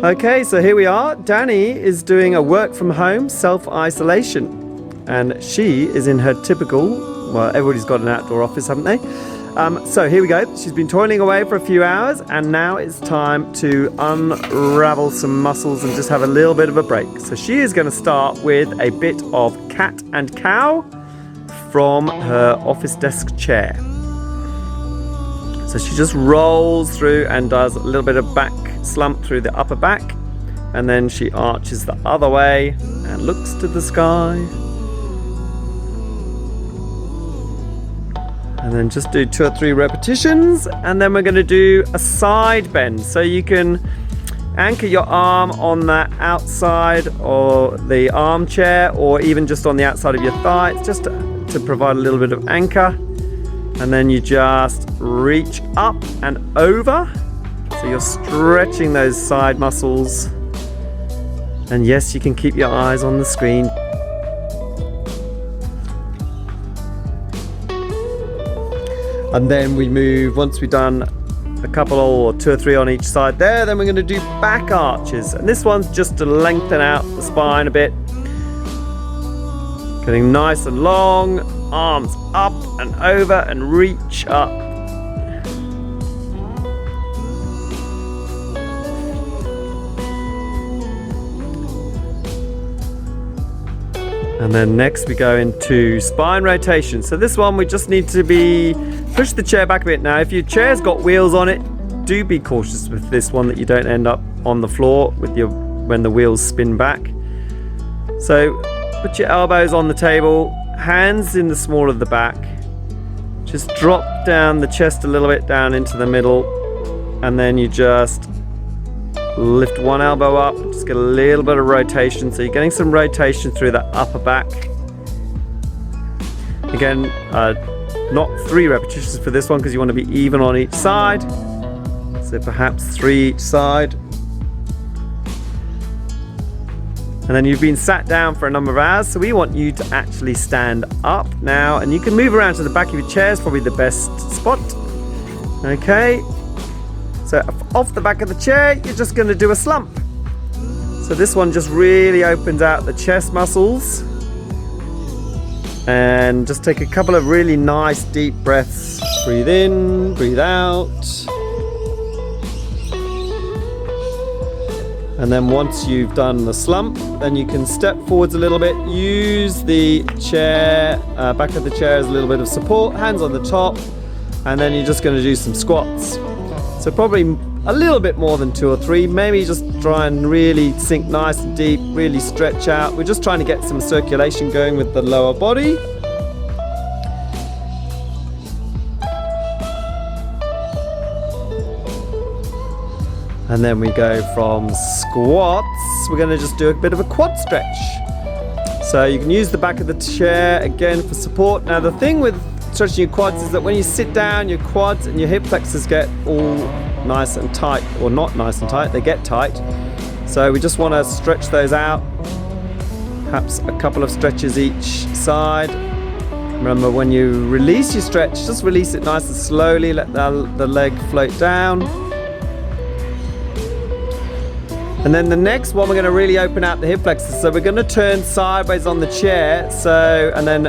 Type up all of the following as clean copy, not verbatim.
Okay, so here we are. Danny is doing a work from home self-isolation, and she is in her typical, well, everybody's got an outdoor office, haven't they? So here we go. She's been toiling away for a few hours, and now it's time to unravel some muscles and just have a little bit of a break. So she is going to start with a bit of cat and cow from her office desk chair. So she just rolls through and does a little bit of back slump through the upper back, and then she arches the other way and looks to the sky. And then just do 2 or 3 repetitions, and then we're going to do a side bend. So you can anchor your arm on the outside or the armchair, or even just on the outside of your thigh. It's just to provide a little bit of anchor. And then you just reach up and over. So you're stretching those side muscles. And yes, you can keep your eyes on the screen. And then we move, once we've done a couple or 2 or 3 on each side there, then we're going to do back arches. And this one's just to lengthen out the spine a bit. Getting nice and long, arms up and over and reach up. And then next we go into spine rotation. So this one we just need to push the chair back a bit. Now if your chair's got wheels on it, do be cautious with this one that you don't end up on the floor with when the wheels spin back. So put your elbows on the table, hands in the small of the back. Just drop down the chest a little bit down into the middle, and then you just lift one elbow up, just get a little bit of rotation. So you're getting some rotation through the upper back. Again, not 3 repetitions for this one because you want to be even on each side. So perhaps 3 each side. And then you've been sat down for a number of hours, so we want you to actually stand up now, and you can move around to the back of your chair, is probably the best spot. Okay, so off the back of the chair, you're just going to do a slump. So this one just really opens out the chest muscles. And just take a couple of really nice deep breaths. Breathe in, breathe out. And then once you've done the slump, then you can step forwards a little bit, use the chair, back of the chair as a little bit of support, hands on the top, and then you're just going to do some squats. So probably a little bit more than 2 or 3, maybe just try and really sink nice and deep, really stretch out. We're just trying to get some circulation going with the lower body. And then we go from squats, we're going to just do a bit of a quad stretch. So you can use the back of the chair again for support. Now the thing with stretching your quads is that when you sit down, your quads and your hip flexors get all nice and tight, or not nice and tight, they get tight. So we just want to stretch those out, perhaps a couple of stretches each side. Remember, when you release your stretch, just release it nice and slowly, let the leg float down. And then the next one, we're going to really open out the hip flexors. So we're going to turn sideways on the chair. So, and then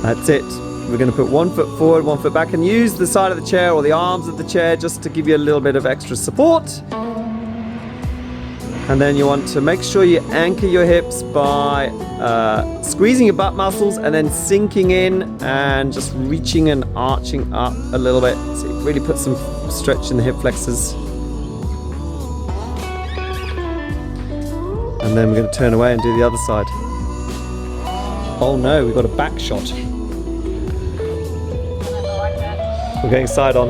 that's it. We're going to put 1 foot forward, 1 foot back, and use the side of the chair or the arms of the chair just to give you a little bit of extra support. And then you want to make sure you anchor your hips by squeezing your butt muscles and then sinking in and just reaching and arching up a little bit. So you really put some stretch in the hip flexors. And then we're going to turn away and do the other side. Oh no, we've got a back shot. We're going side on.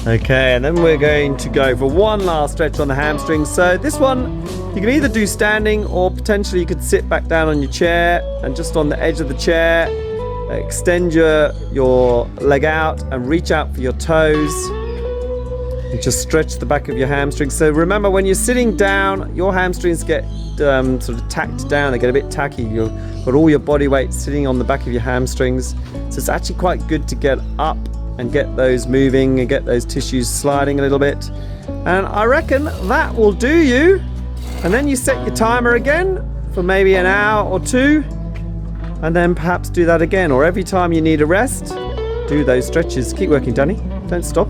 Okay, and then we're going to go for one last stretch on the hamstrings. So this one, you can either do standing, or potentially you could sit back down on your chair and just on the edge of the chair, extend your leg out and reach out for your toes. And just stretch the back of your hamstrings. So remember, when you're sitting down, your hamstrings get sort of tacked down. They get a bit tacky. You've got all your body weight sitting on the back of your hamstrings. So it's actually quite good to get up and get those moving and get those tissues sliding a little bit. And I reckon that will do you. And then you set your timer again for maybe an hour or two, and then perhaps do that again, or every time you need a rest, do those stretches. Keep working, Danny. Don't stop.